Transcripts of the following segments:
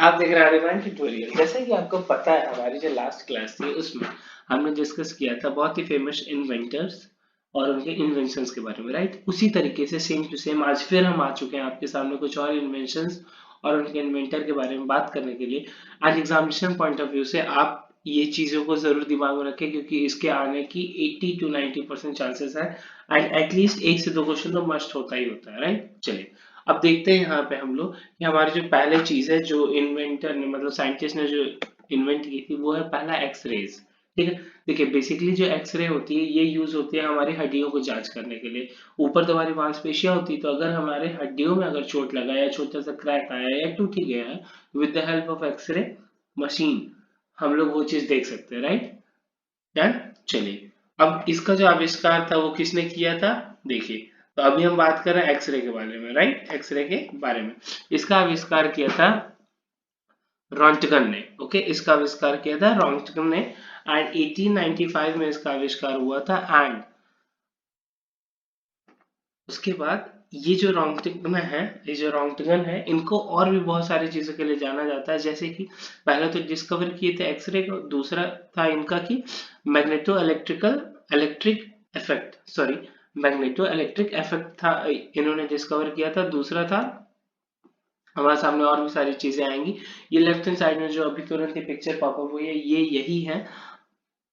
आप देख रहे हैं आर्यमान ट्यूटोरियल। जैसा कि आपको पता है, हमारी जो लास्ट क्लास थी उसमें हमने डिस्कस किया था बहुत ही फेमस इन्वेंटर्स और उनके इन्वेंशंस के बारे में, राइट। उसी तरीके से सेम टू सेम आज फिर हम आ चुके हैं आपके सामने कुछ और इन्वेंशंस और उनके इन्वेंटर के बारे में बात करने के लिए। आज एग्जामिनेशन पॉइंट ऑफ व्यू से आप ये चीजों को जरूर दिमाग में रखें, क्योंकि इसके आने की 80 to 90% चांसेस है। एंड एटलीस्ट एक से दो क्वेश्चन तो मस्ट होता ही होता है, राइट। चलिए अब देखते हैं यहाँ पे हम लोग कि हमारी जो पहले चीज है जो इन्वेंटर ने मतलब साइंटिस्ट ने जो इन्वेंट की थी वो है पहला एक्सरेज। ठीक है। देखिए बेसिकली जो एक्सरे होती है ये यूज होती है हमारी हड्डियों को जांच करने के लिए। ऊपर तो हमारी मांसपेशियां होती है, तो अगर हमारे हड्डियों में अगर चोट लगा या छोटा सा क्रैक आया या टूट ही गया है, with the help of x-ray machine हम लोग वो चीज देख सकते हैं, राइट। डन। चलिए अब इसका जो आविष्कार था वो किसने किया था, देखिए। तो अभी हम बात कर रहे हैं एक्सरे के बारे में, राइट, एक्सरे के बारे में। इसका आविष्कार किया था रॉन्टगन ने। ओके, इसका आविष्कार किया था रॉन्टगन ने एंड 1895 में इसका आविष्कार हुआ था। एंड उसके बाद ये जो रोंगटगन है, ये जो रोंगटगन है, इनको और भी बहुत सारी चीजों के लिए जाना जाता है। जैसे कि पहले तो डिस्कवर किए थे एक्सरे को, दूसरा था इनका कि magneto electric effect, sorry, magneto electric effect था, इन्होंने डिस्कवर किया था। दूसरा था, हमारे सामने और भी सारी चीजें आएंगी। ये लेफ्ट हैंड साइड में जो अभी तुरंत ही पिक्चर पॉपअप हुई है, ये यही है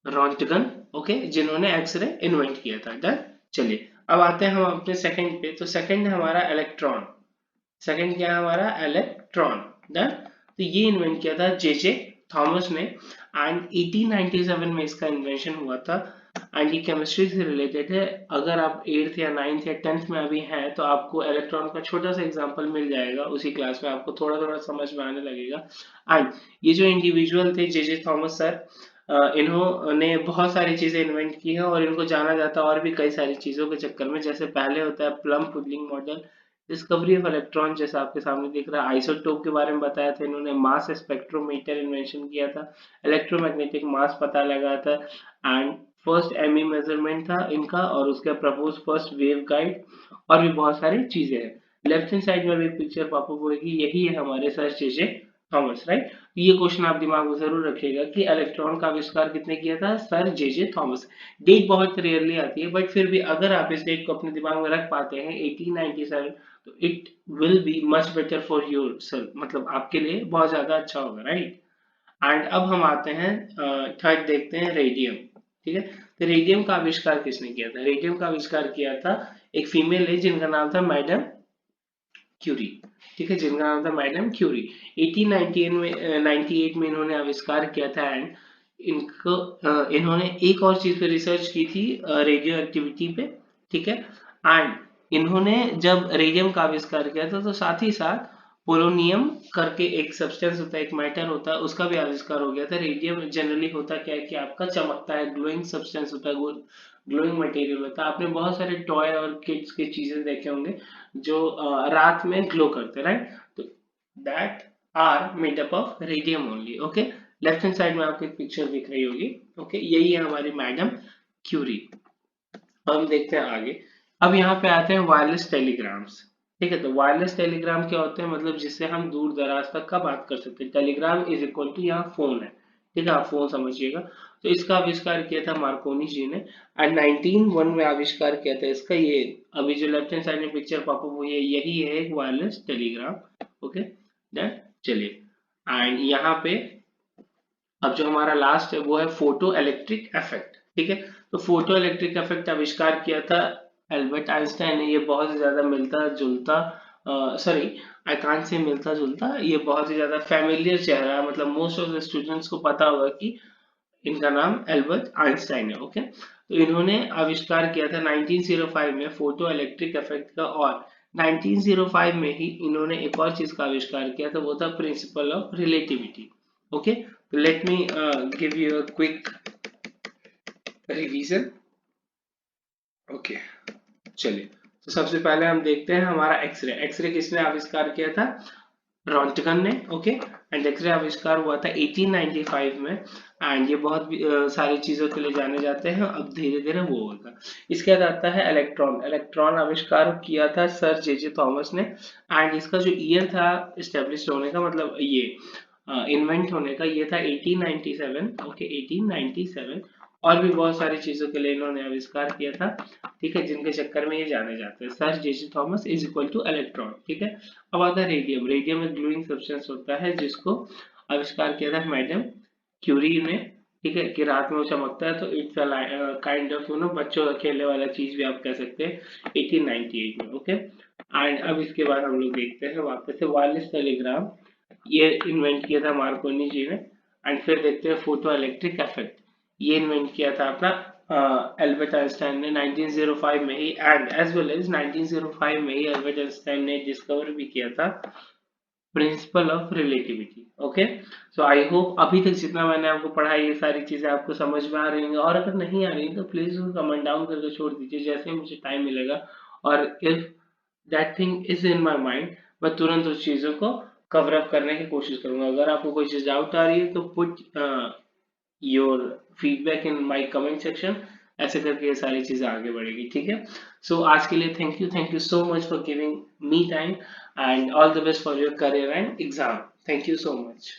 रॉन्टगन, ओके, जिन्होंने एक्सरे इन्वेंट किया था। डन। चलिए अब आते हैं हम अपने सेकंड पे। तो सेकंड है हमारा इलेक्ट्रॉन। सेकंड क्या है हमारा, इलेक्ट्रॉन। डन। तो ये इन्वेंट किया था जे थॉमस ने एंड 1897 में इसका इन्वेंशन हुआ था। एंड ये केमिस्ट्री से रिलेटेड है। अगर आप 8th या 9th या 10th में अभी हैं तो आपको इलेक्ट्रॉन का छोटा सा एग्जांपल मिल जाएगा उसी क्लास में, आपको थोड़ा थोड़ा समझ में आने लगेगा। एंड ये जो इंडिविजुअल थे जे थॉमस सर, इन्होंने बहुत सारी चीजें इन्वेंट की है और इनको जाना जाता है और भी कई सारी चीजों के चक्कर में। जैसे पहले होता है plum pudding model, discovery of electron, जैसा आपके सामने दिख रहा है। आइसोटोप के बारे में बताया था इन्होंने, मास स्पेक्ट्रोमीटर इन्वेंशन किया था, इलेक्ट्रोमैग्नेटिक मास पता लगा था, एंड फर्स्ट एमई मेजरमेंट था इनका, और उसका प्रपोज फर्स्ट वेव गाइड, और भी बहुत सारी चीजें हैं। लेफ्ट हैंड साइड में भी पिक्चर पॉपअप होगी, यही है हमारे सर जे थॉमस, राइट। ये क्वेश्चन आप दिमाग में जरूर रखिएगा कि इलेक्ट्रॉन का आविष्कार कितने किया था, सर जे थॉमस। डेट बहुत रेयरली आती है, बट फिर भी अगर आप इस डेट को अपने दिमाग में रख पाते हैं 1897, तो it will be much better for your self, मतलब आपके लिए बहुत ज्यादा अच्छा होगा, राइट। एंड अब हम आते हैं थर्ड, देखते हैं रेडियम। ठीक है। तो रेडियम का आविष्कार किसने किया था, रेडियम का आविष्कार किया था एक फीमेल है जिनका नाम था मैडम क्यूरी। ठीक है, जिनका नाम था मैडम क्यूरी। 1898 में 98 में इन्होंने आविष्कार किया था। एंड इनको इन्होंने एक और चीज पे रिसर्च की थी, रेडियो एक्टिविटी पे। ठीक है। एंड इन्होंने जब रेडियम का आविष्कार किया था तो साथ ही साथ पोलोनियम करके एक सब्सटेंस होता है, एक मैटर होता है, उसका भी आविष्कार हो गया था। रेडियम जनरली होता क्या है कि आपका चमकता है, ग्लोइंग सब्सटेंस होता है, ग्लोइंग मटेरियल होता है। आपने बहुत सारे टॉय और किड्स की चीजें देखे होंगे जो रात में ग्लो करते, राइट। तो that are made up of radium only. Okay, left hand side में आपको एक पिक्चर दिख रही होगी। ओके, यही है हमारी मैडम क्यूरी। हम देखते हैं आगे। अब यहाँ पे आते हैं वायरलेस टेलीग्राम्स। ठीक है, तो वायरलेस टेलीग्राम क्या होते हैं, मतलब जिससे हम दूर दराज तक का बात कर सकते हैं। टेलीग्राम इज इक्वल टू यहाँ फोन है। ठीक है, आप फोन समझिएगा। तो इसका आविष्कार किया था मार्कोनी जी ने एंड 1901 में आविष्कार किया था इसका। ये अभी जो लेफ्ट हैंड साइड में पिक्चर पॉपअप हुई है, यही है एक वायरलेस टेलीग्राम। Okay, done. चलिए एंड यहाँ पे अब जो हमारा लास्ट है वो है फोटो इलेक्ट्रिक इफेक्ट। ठीक है, तो फोटो इलेक्ट्रिक इफेक्ट आविष्कार किया था एल्बर्ट आइंस्टाइन ने। ये बहुत ही ज्यादा मिलता जुलता, सॉरी, आई कांट से मिलता जुलता, ये बहुत ही ज्यादा फैमिलियर चेहरा है, मतलब मोस्ट ऑफ द स्टूडेंट्स को पता होगा कि इनका नाम एल्बर्ट आइंस्टाइन है। ओके, तो इन्होंने आविष्कार किया था 1905 में फोटो इलेक्ट्रिक इफेक्ट का। और 1905 में ही इन्होंने एक और चीज का आविष्कार किया था, वो था प्रिंसिपल ऑफ रिलेटिविटी। ओके, तो let me give you a quick revision. Okay, चलिए। तो सबसे पहले हम देखते हैं हमारा एक्सरे। एक्सरे किसने आविष्कार किया था, रॉन्टगन ने, ओके। एंड एक्सरे आविष्कार हुआ था 1895 में। एंड ये बहुत सारी चीजों के लिए जाने जाते हैं, अब धीरे धीरे वो होगा। इसके बाद आता है इलेक्ट्रॉन। इलेक्ट्रॉन आविष्कार किया था सर जे जे थॉमस ने। एंड इसका जो ईयर था इस्टेब्लिश होने का, मतलब ये इन्वेंट होने का, ये था 1897, ओके 1897। और भी बहुत सारी चीजों के लिए इन्होंने आविष्कार किया था, ठीक है, जिनके चक्कर में ये जाने जाते हैं। Sir J J Thomas is equal two electron, ठीक है। अब आता है रेडियम। रेडियम एक ग्लोइंग सब्सटेंस होता है जिसको आविष्कार किया था मैडम क्यूरी ने, ठीक है, कि रात में वो चमकता है, तो इट्स काइंड ऑफ बच्चों का खेलने वाला चीज भी आप कह सकते हैं, 1898 में, ओके। एंड अब इसके बाद हम लोग देखते हैं वापस से वायरलेस टेलीग्राम। ये इन्वेंट किया था मार्कोनी जी ने। एंड फिर देखते हैं फोटो इलेक्ट्रिक इफेक्ट। ये इन्वेंट किया था अपना एल्बर्ट आइंस्टाइन ने 1905 में ही। एंड एज वेल एज 1905 में ही एल्बर्ट आइंस्टाइन ने डिस्कवर भी किया था principle of relativity, okay. So I hope अभी तक जितना मैंने आपको पढ़ाई ये सारी चीजें आपको समझ में आ रही हैं, और अगर नहीं आ रही तो प्लीज कमेंट डाउन करके छोड़ दीजिए, जैसे ही मुझे टाइम मिलेगा। और if that thing is in my mind, मैं तुरंत उस चीजों को कवर अप करने की कोशिश करूंगा। अगर आपको कोई चीज डाउट आ रही है तो put your feedback in my comment section. ऐसे करके ये सारी चीजें आगे बढ़ेगी, ठीक है। सो आज के लिए thank you so much for giving me time. And all the best for your career and exam. Thank you so much.